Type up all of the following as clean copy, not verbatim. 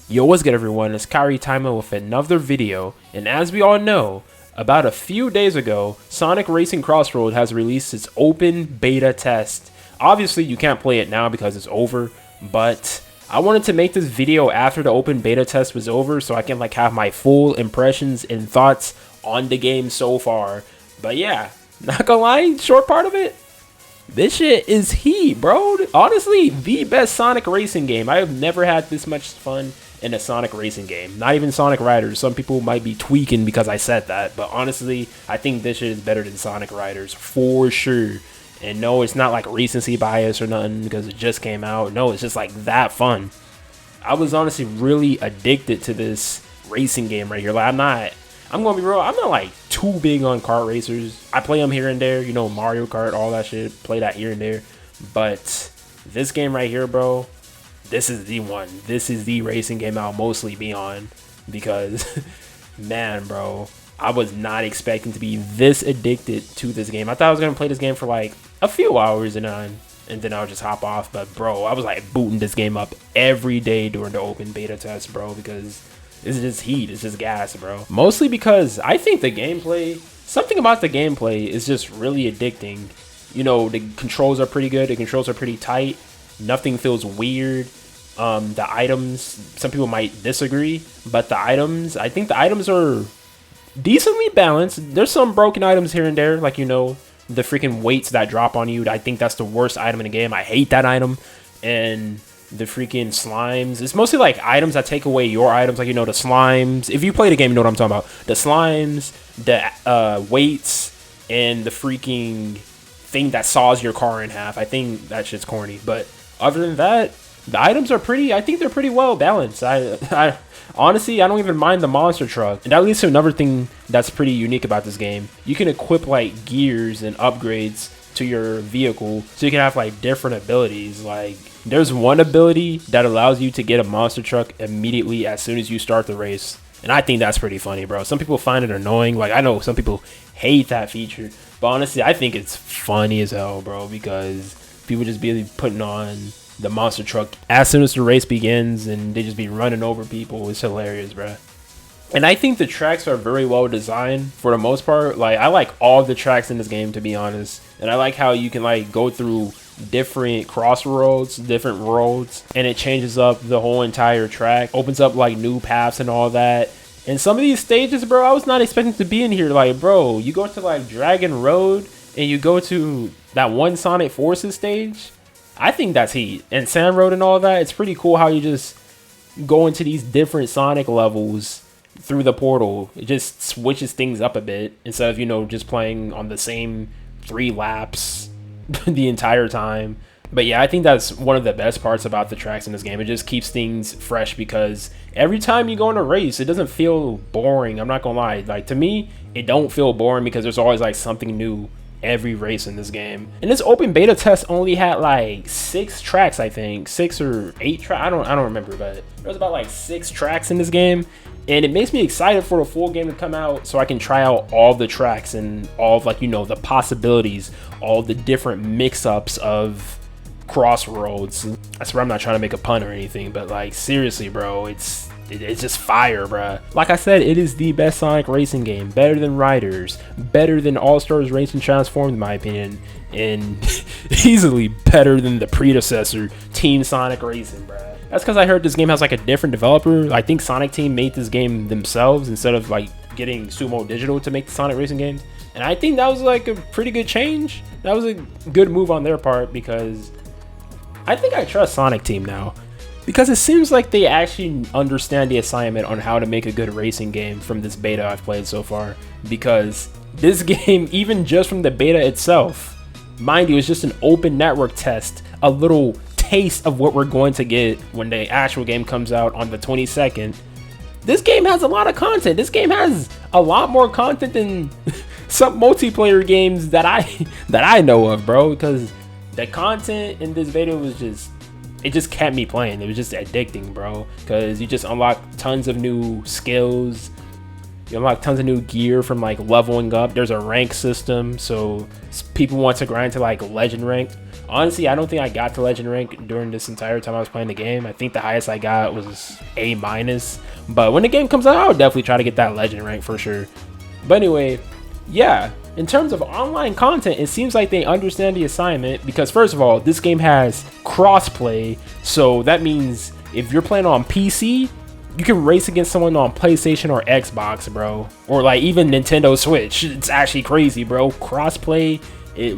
Yo, what's good everyone, it's Kyrie Timer with another video, and as we all know, about a few days ago, Sonic Racing Crossworlds has released its open beta test. Obviously you can't play it now because it's over, but I wanted to make this video after the open beta test was over so I can have my full impressions and thoughts on the game so far. But yeah, not gonna lie, short part of it, this shit is heat, bro. Honestly, the best Sonic racing game. I have never had this much fun in a Sonic racing game. Not even Sonic Riders. Some people might be tweaking because I said that, but honestly, I think this shit is better than Sonic Riders for sure. And no, it's not like recency bias or nothing because it just came out. No, it's just like that fun. I was honestly really addicted to this racing game right here. Like I'm gonna be real, I'm not like too big on kart racers. I play them here and there, you know, Mario Kart, all that shit, play that here and there. But this game right here, bro, this is the one. This is the racing game I'll mostly be on because, man, bro, I was not expecting to be this addicted to this game. I thought I was gonna play this game for like a few hours and then I'll just hop off. But bro, I was like booting this game up every day during the open beta test, bro, because it's just heat. It's just gas, bro. Mostly because I think the gameplay, something about the gameplay is just really addicting. You know, the controls are pretty good. The controls are pretty tight. Nothing feels weird. The items, some people might disagree, but the items, I think the items are decently balanced. There's some broken items here and there, like, you know, the freaking weights that drop on you. I think that's the worst item in the game. I hate that item. And the freaking slimes, it's mostly like items that take away your items, like, you know, the slimes. If you play the game, you know what I'm talking about. The slimes, the weights, and the freaking thing that saws your car in half. I think that shit's corny, but other than that, the items are pretty, I think they're pretty well balanced. I honestly, I don't even mind the monster truck. And that leads to another thing that's pretty unique about this game. You can equip like gears and upgrades to your vehicle, so you can have like different abilities. Like there's one ability that allows you to get a monster truck immediately as soon as you start the race. And I think that's pretty funny, bro. Some people find it annoying. Like I know some people hate that feature, but honestly, I think it's funny as hell, bro, because people just be putting on the monster truck as soon as the race begins and they just be running over people. It's hilarious, bro. And I think the tracks are very well designed for the most part. Like I like all the tracks in this game, to be honest. And I like how you can like go through different crossroads, different roads, and it changes up the whole entire track, opens up like new paths and all that. And some of these stages, bro, I was not expecting to be in here. Like, bro, you go to like Dragon Road and you go to that one Sonic Forces stage. I think that's heat. And Sand Road and all that, it's pretty cool how you just go into these different Sonic levels through the portal. It just switches things up a bit instead of, you know, just playing on the same 3 laps the entire time. But yeah, I think that's one of the best parts about the tracks in this game. It just keeps things fresh because every time you go in a race, it doesn't feel boring. I'm not gonna lie. Like to me, it don't feel boring because there's always like something new every race in this game. And this open beta test only had like 6 tracks, I think 6 or 8 tracks. I don't remember, but there was about like 6 tracks in this game, and it makes me excited for the full game to come out so I can try out all the tracks and all of, like, you know, the possibilities, all the different mix-ups of Crossroads. I swear I'm not trying to make a pun or anything, but like seriously, bro, it's just fire, bruh. Like I said, it is the best Sonic racing game. Better than Riders, better than All-Stars Racing Transformed in my opinion, and easily better than the predecessor, Team Sonic Racing, bruh. That's because I heard this game has like a different developer. I think Sonic Team made this game themselves instead of like getting Sumo Digital to make the Sonic racing games. And I think that was like a pretty good change. That was a good move on their part because I think I trust Sonic Team now. Because it seems like they actually understand the assignment on how to make a good racing game from this beta I've played so far. Because this game, even just from the beta itself, mind you, it's just an open network test, a little taste of what we're going to get when the actual game comes out on the 22nd. This game has a lot of content. This game has a lot more content than some multiplayer games that I know of, bro. Because the content in this video was just, it just kept me playing. It was just addicting, bro, because you just unlock tons of new skills. You unlock tons of new gear from like leveling up. There's a rank system, so people want to grind to like legend rank. Honestly, I don't think I got to legend rank during this entire time I was playing the game. I think the highest I got was A-. But when the game comes out, I would definitely try to get that legend rank for sure. But anyway, yeah, in terms of online content, it seems like they understand the assignment because, first of all, this game has crossplay. So that means if you're playing on PC, you can race against someone on PlayStation or Xbox, bro. Or like even Nintendo Switch. It's actually crazy, bro. Crossplay,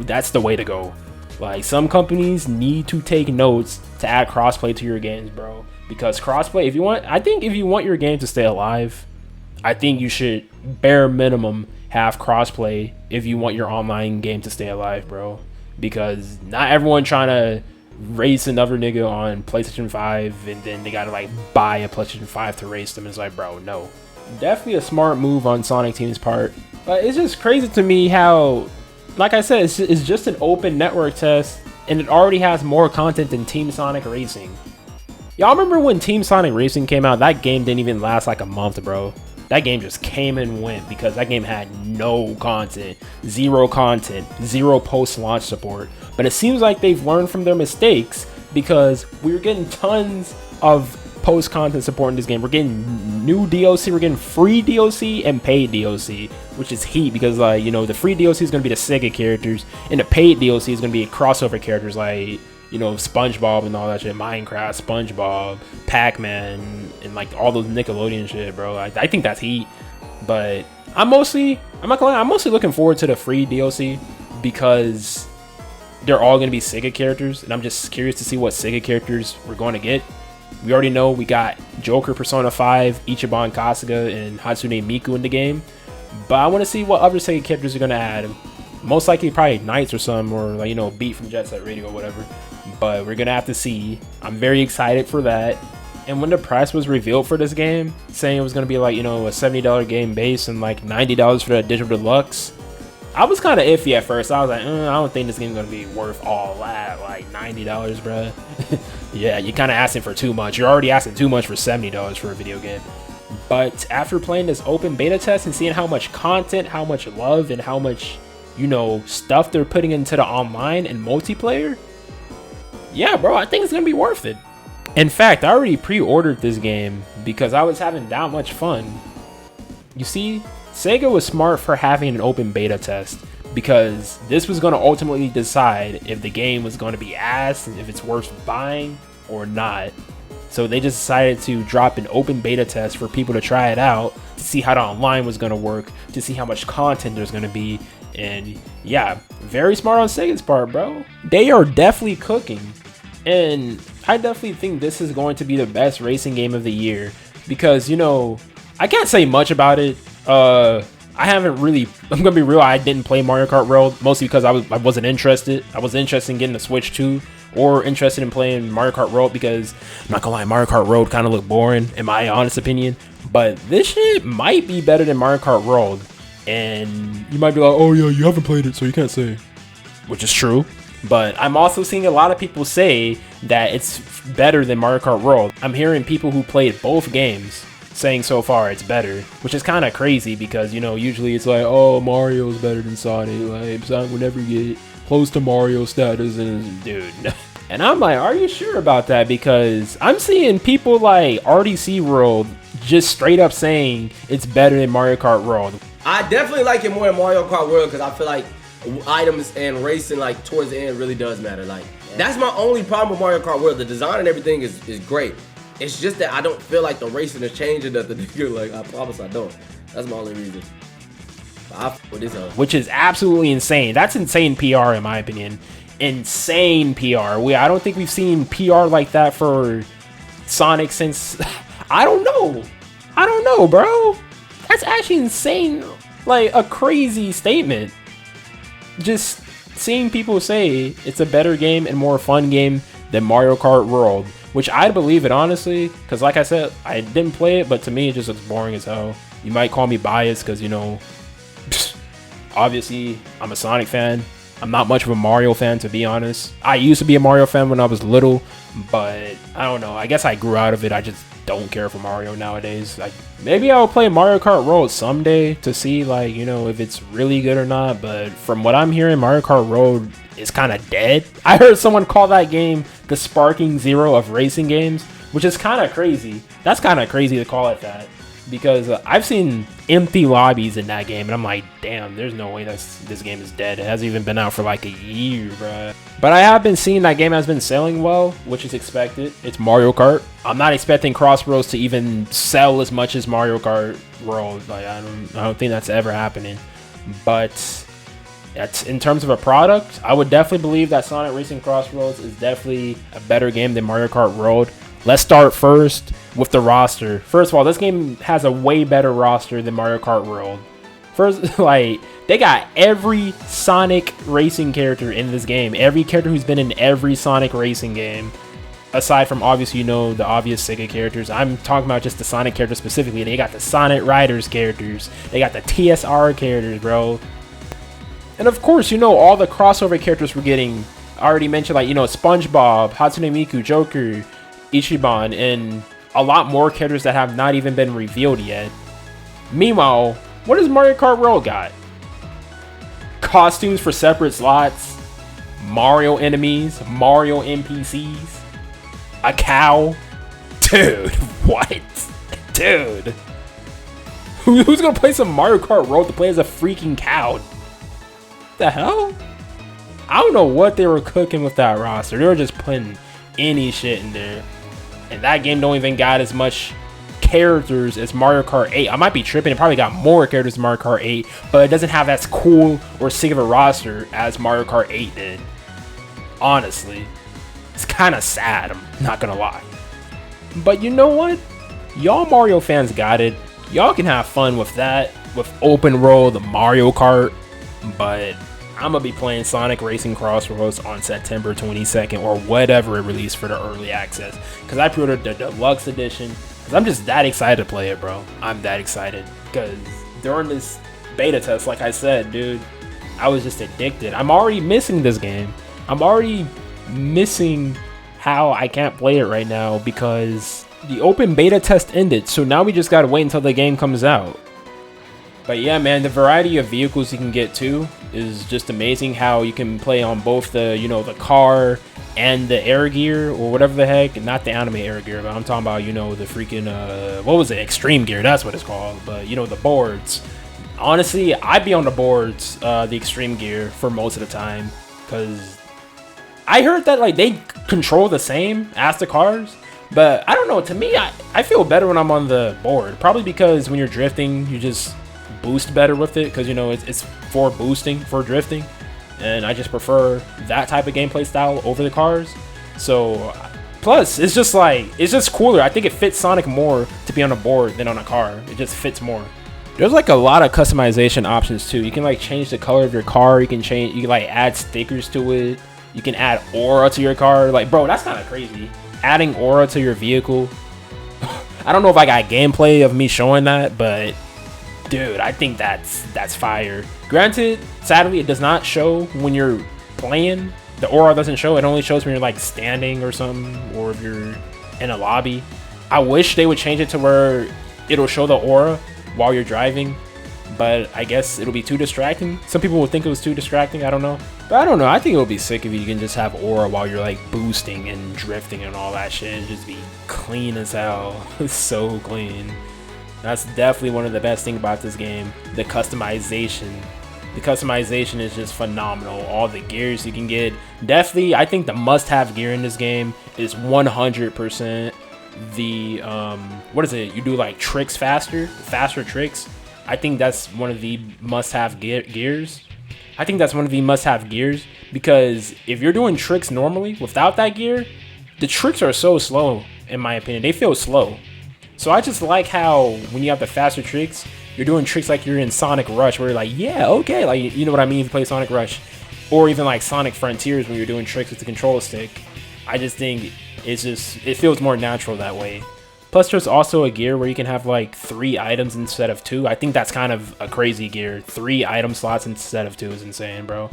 that's the way to go. Like, some companies need to take notes to add crossplay to your games, bro. Because crossplay, I think if you want your game to stay alive, I think you should bare minimum have crossplay if you want your online game to stay alive, bro. Because not everyone trying to race another nigga on PlayStation 5 and then they gotta like buy a PlayStation 5 to race them. It's like, bro, no. Definitely a smart move on Sonic Team's part. But it's just crazy to me how, like I said, it's just an open network test and it already has more content than Team Sonic Racing. Y'all remember when Team Sonic Racing came out? That game didn't even last like a month, bro. That game just came and went because that game had no content, zero post-launch support. But it seems like they've learned from their mistakes because we're getting tons of post-content support in this game. We're getting new DLC, we're getting free DLC and paid DLC, which is heat because, like, you know, the free DLC is going to be the Sega characters and the paid DLC is going to be crossover characters like, you know, SpongeBob and all that shit, Minecraft, SpongeBob, Pac-Man, and like all those Nickelodeon shit, bro. I think that's heat. But I'm not gonna lie, I'm mostly looking forward to the free DLC because they're all gonna be Sega characters, and I'm just curious to see what Sega characters we're going to get. We already know we got Joker, Persona 5, Ichiban Kasuga, and Hatsune Miku in the game, but I want to see what other Sega characters are gonna add. Most likely probably Knights or some, or like, you know, Beat from Jet Set Radio or whatever. But we're gonna have to see. I'm very excited for that. And when the price was revealed for this game, saying it was gonna be like, you know, a $70 game base and like $90 for the digital deluxe, I was kind of iffy at first. I was like, I don't think this game's gonna be worth all that, like $90, bro. Yeah, you're kind of asking for too much. You're already asking too much for $70 for a video game. But after playing this open beta test and seeing how much content, how much love, and how much, you know, stuff they're putting into the online and multiplayer, yeah, bro, I think it's gonna be worth it. In fact, I already pre-ordered this game because I was having that much fun. You see, Sega was smart for having an open beta test because this was gonna ultimately decide if the game was gonna be ass and if it's worth buying or not. So they just decided to drop an open beta test for people to try it out, to see how the online was gonna work, to see how much content there's gonna be. And yeah, very smart on Sega's part, bro. They are definitely cooking. And I definitely think this is going to be the best racing game of the year because, you know, I can't say much about it. I haven't really, I'm gonna be real, I didn't play Mario Kart World, mostly because I wasn't interested. I wasn't interested in getting a Switch 2 or interested in playing Mario Kart World because, I'm not gonna lie, Mario Kart World kind of looked boring in my honest opinion. But this shit might be better than Mario Kart World. And you might be like, oh yeah, you haven't played it, so you can't say. Which is true. But I'm also seeing a lot of people say that it's better than Mario Kart World. I'm hearing people who played both games saying so far it's better, which is kind of crazy because, you know, usually it's like, oh, Mario's better than Sonic. Like, Sonic will never get close to Mario status, and dude. And I'm like, are you sure about that? Because I'm seeing people like RDC World just straight up saying it's better than Mario Kart World. I definitely like it more than Mario Kart World because I feel like items and racing, like, towards the end really does matter. Like, that's my only problem with Mario Kart World. The design and everything is great. It's just that I don't feel like the racing is changing nothing. Like, I promise I don't. That's my only reason. But which is absolutely insane. That's insane PR in my opinion. Insane PR. I don't think we've seen PR like that for Sonic since I don't know, bro. That's actually insane. Like, a crazy statement. Just seeing people say it's a better game and more fun game than Mario Kart World, which I believe it honestly, because like I said, I didn't play it, but to me it just looks boring as hell. You might call me biased because, you know, obviously I'm a Sonic fan. I'm not much of a Mario fan, to be honest. I used to be a Mario fan when I was little, but I don't know. I guess I grew out of it. I just don't care for Mario nowadays. Like, maybe I'll play Mario Kart World someday to see, like, you know, if it's really good or not. But from what I'm hearing, Mario Kart Road is kind of dead. I heard someone call that game the Sparking Zero of racing games, which is kind of crazy. That's kind of crazy to call it that, because I've seen empty lobbies in that game, and I'm like, damn, there's no way this game is dead. It hasn't even been out for like a year, bruh. But I have been seeing that game has been selling well, which is expected. It's Mario Kart. I'm not expecting Crossworlds to even sell as much as Mario Kart World. Like, I don't think that's ever happening. But that's, in terms of a product, I would definitely believe that Sonic Racing Crossworlds is definitely a better game than Mario Kart World. Let's start first with the roster. First of all, this game has a way better roster than Mario Kart World. First, like, they got every Sonic racing character in this game. Every character who's been in every Sonic racing game. Aside from, obviously, you know, the obvious Sega characters. I'm talking about just the Sonic characters specifically. They got the Sonic Riders characters. They got the TSR characters, bro. And of course, you know, all the crossover characters we're getting. I already mentioned, like, you know, SpongeBob, Hatsune Miku, Joker, Ichiban, and a lot more characters that have not even been revealed yet. Meanwhile, what does Mario Kart World got? Costumes for separate slots, Mario enemies, Mario NPCs, a cow. Dude, what? Dude. Who's gonna play some Mario Kart World to play as a freaking cow? The hell? I don't know what they were cooking with that roster. They were just putting any shit in there. And that game don't even got as much characters as Mario Kart 8. I might be tripping. It probably got more characters than Mario Kart 8, but it doesn't have as cool or sick of a roster as Mario Kart 8 did. Honestly, it's kind of sad, I'm not gonna lie. But you know what? Y'all Mario fans got it. Y'all can have fun with that, with open world Mario Kart, but I'm gonna be playing Sonic Racing Crossworlds on September 22nd or whatever it released for the early access, because I pre-ordered the deluxe edition, because I'm just that excited to play it, bro. I'm that excited, because during this beta test, like I said, dude, I was just addicted. I'm already missing this game. I'm already missing how I can't play it right now, because the open beta test ended, so now we just gotta wait until the game comes out. But yeah, man, the variety of vehicles you can get too is just amazing. How you can play on both the, you know, the car and the air gear or whatever the heck. Not the anime air gear, but I'm talking about, you know, the freaking, what was it? Extreme gear, that's what it's called. But, you know, the boards. Honestly, I'd be on the boards, the extreme gear for most of the time. Because I heard that, like, they control the same as the cars. But I don't know, to me, I feel better when I'm on the board. Probably because when you're drifting, you just boost better with it, because, you know, it's for boosting, for drifting, and I just prefer that type of gameplay style over the cars. So plus it's just like, it's just cooler. I think it fits Sonic more to be on a board than on a car. It just fits more. There's like a lot of customization options too. You can like change the color of your car. You can like add stickers to it. You can add aura to your car. Like, bro, that's kind of crazy, adding aura to your vehicle. I don't know if I got gameplay of me showing that, but dude, I think that's fire. Granted, sadly, it does not show when you're playing. The aura doesn't show. It only shows when you're like standing or something, or if you're in a lobby. I wish they would change it to where it'll show the aura while you're driving, but I guess it'll be too distracting. Some people will think it was too distracting. I don't know. But I don't know. I think it would be sick if you can just have aura while you're like boosting and drifting and all that shit. It'd just be clean as hell. It's so clean. That's definitely one of the best things about this game. The customization. The customization is just phenomenal. All the gears you can get. Definitely, I think the must-have gear in this game is 100% the, what is it? You do like tricks faster tricks. I think that's one of the must-have gears. I think that's one of the must-have gears, because if you're doing tricks normally without that gear, the tricks are so slow, in my opinion. They feel slow. So I just like how when you have the faster tricks, you're doing tricks like you're in Sonic Rush, where you're like, yeah, okay, like, you know what I mean if you play Sonic Rush. Or even like Sonic Frontiers when you're doing tricks with the control stick. I just think it feels more natural that way. Plus there's also a gear where you can have like 3 items instead of 2. I think that's kind of a crazy gear. 3 item slots instead of 2 is insane, bro.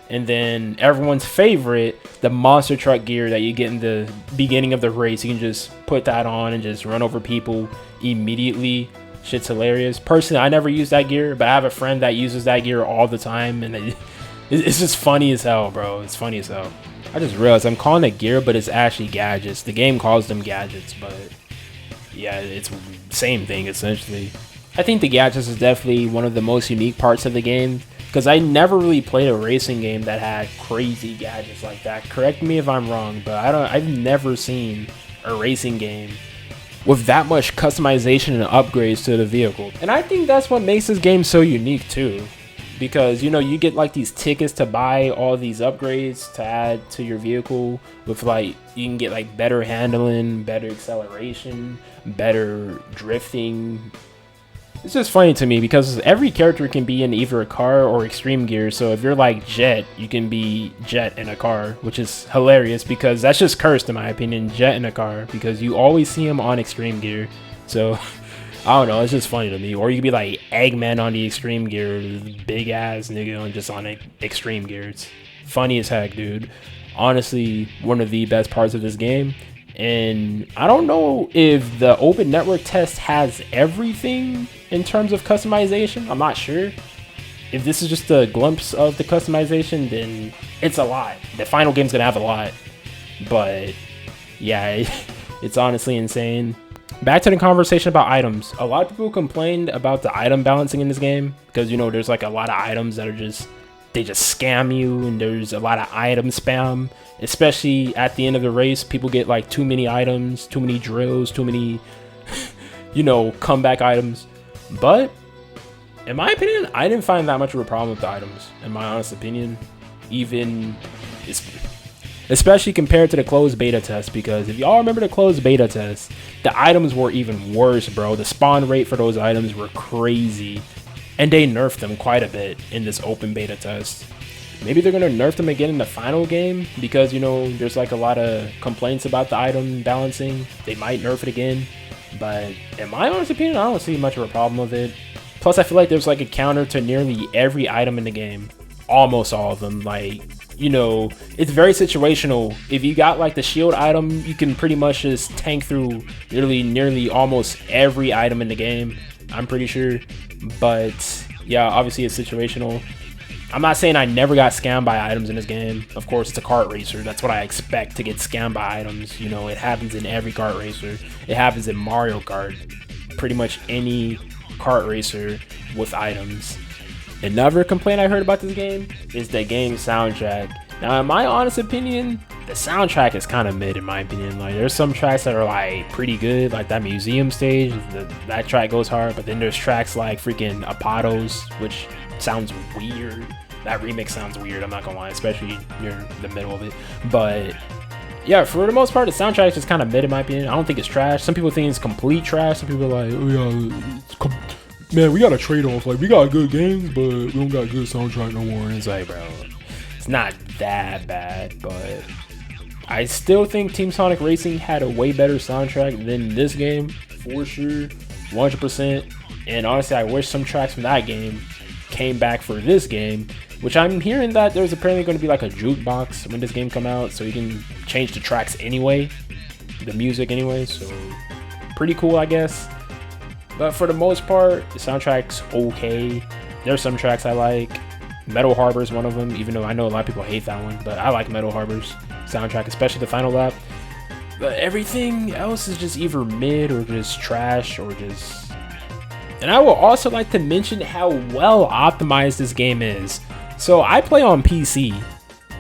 And then everyone's favorite, the monster truck gear that you get in the beginning of the race. You can just put that on and just run over people immediately. Shit's hilarious. Personally, I never use that gear, but I have a friend that uses that gear all the time, and it's just funny as hell, bro. It's funny as hell. I just realized I'm calling it gear, but it's actually gadgets. The game calls them gadgets, but yeah, it's same thing essentially. I think the gadgets is definitely one of the most unique parts of the game, because I never really played a racing game that had crazy gadgets like that. Correct me if I'm wrong, but I've never seen a racing game with that much customization and upgrades to the vehicle. And I think that's what makes this game so unique too, because you know, you get like these tickets to buy all these upgrades to add to your vehicle with, like, you can get like better handling, better acceleration, better drifting. It's just funny to me because every character can be in either a car or extreme gear. So if you're like Jet, you can be Jet in a car, which is hilarious because that's just cursed in my opinion, Jet in a car, because you always see him on extreme gear. So I don't know, it's just funny to me. Or you could be like Eggman on the extreme gear, big ass nigga on just on extreme gear. It's funny as heck, dude. Honestly, one of the best parts of this game. And I don't know if the open network test has everything in terms of customization. I'm not sure. If this is just a glimpse of the customization, then it's a lot. The final game's gonna have a lot. But yeah, it's honestly insane. Back to the conversation about items. A lot of people complained about the item balancing in this game because, you know, there's like a lot of items that are just, they just scam you, and there's a lot of item spam, especially at the end of the race. People get like too many items, too many drills, too many you know, comeback items. But in my opinion, I didn't find that much of a problem with the items, in my honest opinion, even especially compared to the closed beta test, because if y'all remember the closed beta test, the items were even worse, bro. The spawn rate for those items were crazy, and they nerfed them quite a bit in this open beta test. Maybe they're gonna nerf them again in the final game because, you know, there's like a lot of complaints about the item balancing. They might nerf it again, but in my honest opinion, I don't see much of a problem with it. Plus, I feel like there's like a counter to nearly every item in the game, almost all of them. Like, you know, it's very situational. If you got like the shield item, you can pretty much just tank through nearly almost every item in the game, I'm pretty sure. But yeah, obviously it's situational. I'm not saying I never got scammed by items in this game. Of course, it's a kart racer. That's what I expect, to get scammed by items. You know, it happens in every kart racer. It happens in Mario Kart. Pretty much any kart racer with items. Another complaint I heard about this game is the game soundtrack. Now, in my honest opinion, the soundtrack is kind of mid, in my opinion. Like, there's some tracks that are like pretty good, like that museum stage. That track goes hard, but then there's tracks like freaking Apados, which sounds weird. That remix sounds weird, I'm not gonna lie, especially near the middle of it. But yeah, for the most part, the soundtrack is just kind of mid, in my opinion. I don't think it's trash. Some people think it's complete trash. Some people are like, oh yeah, man, we got a trade-off. Like, we got good games, but we don't got good soundtrack no more. And it's like, bro, it's not that bad, but I still think Team Sonic Racing had a way better soundtrack than this game, for sure, 100%. And honestly, I wish some tracks from that game came back for this game, which I'm hearing that there's apparently going to be like a jukebox when this game come out, so you can change the tracks anyway, the music anyway, so pretty cool, I guess. But for the most part, the soundtrack's okay. There's some tracks I like. Metal Harbor is one of them, even though I know a lot of people hate that one, but I like Metal Harbor's soundtrack, especially the final lap. But everything else is just either mid or just trash or just... And I will also like to mention how well optimized this game is. So I play on PC,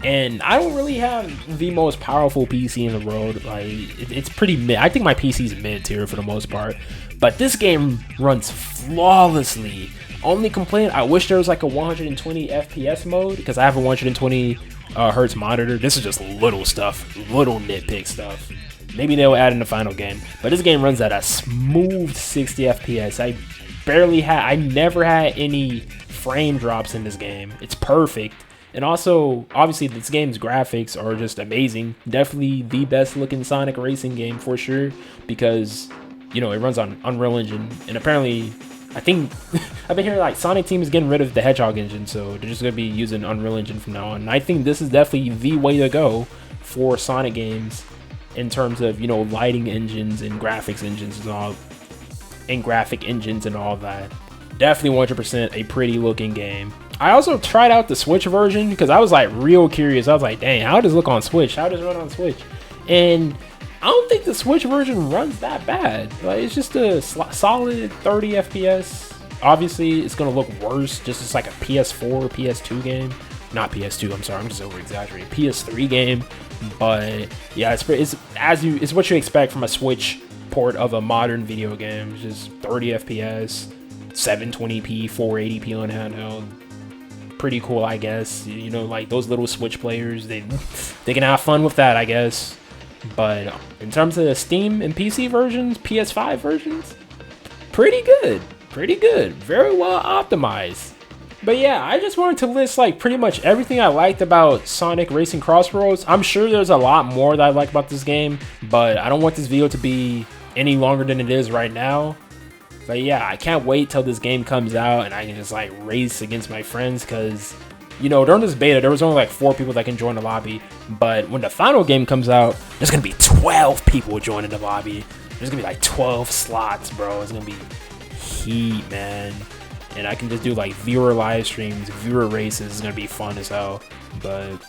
and I don't really have the most powerful PC in the world. Like, it's pretty mid. I think my PC's mid tier for the most part. But this game runs flawlessly. Only complaint, I wish there was like a 120 FPS mode, because I have a 120 hertz monitor. This is just little stuff, little nitpick stuff. Maybe they'll add in the final game. But this game runs at a smooth 60 FPS. I never had any frame drops in this game. It's perfect. And also, obviously, this game's graphics are just amazing. Definitely the best looking Sonic racing game for sure, because, you know, it runs on Unreal Engine, and apparently I think I've been hearing like Sonic Team is getting rid of the Hedgehog engine, so they're just gonna be using Unreal Engine from now on. And I think this is definitely the way to go for Sonic games in terms of, you know, lighting engines and graphics engines and all, and graphic engines and all that. Definitely 100% a pretty looking game. I also tried out the Switch version because I was like real curious. I was like, dang, how does it look on Switch? How does it run on Switch? And I don't think the Switch version runs that bad. Like, it's just a solid 30 FPS. Obviously, it's gonna look worse, just as like a PS4, PS2 game. Not PS2. I'm sorry, I'm just over exaggerating. PS3 game, but yeah, it's what you expect from a Switch port of a modern video game. It's just 30 FPS, 720p, 480p on handheld. Pretty cool, I guess. You know, like those little Switch players, they can have fun with that, I guess. But in terms of the Steam and PC versions, PS5 versions, pretty good. Pretty good. Very well optimized. But yeah, I just wanted to list like pretty much everything I liked about Sonic Racing Crossworlds. I'm sure there's a lot more that I like about this game, but I don't want this video to be any longer than it is right now. But yeah, I can't wait till this game comes out and I can just like race against my friends, because, you know, during this beta, there was only like 4 people that can join the lobby. But when the final game comes out, there's going to be 12 people joining the lobby. There's going to be like 12 slots, bro. It's going to be heat, man. And I can just do like viewer live streams, viewer races. It's going to be fun as hell. But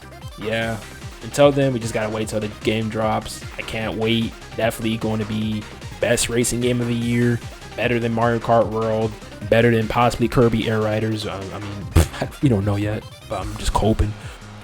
yeah, until then, we just got to wait till the game drops. I can't wait. Definitely going to be best racing game of the year. Better than Mario Kart World, better than possibly Kirby Air Riders. I mean, we don't know yet, but I'm just hoping.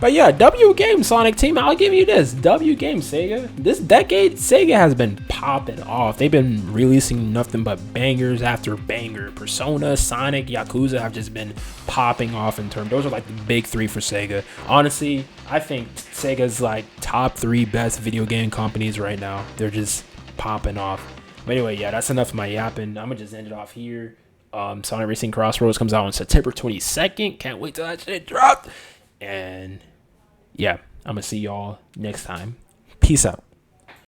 But yeah, W game, Sonic Team. I'll give you this. W game, Sega. This decade, Sega has been popping off. They've been releasing nothing but bangers after banger. Persona, Sonic, Yakuza have just been popping off in terms. Those are like the big 3 for Sega. Honestly, I think Sega's like top 3 best video game companies right now. They're just popping off. But anyway, yeah, that's enough of my yapping. I'm going to just end it off here. Sonic Racing Crossroads comes out on September 22nd. Can't wait till that shit drops. And yeah, I'm going to see y'all next time. Peace out.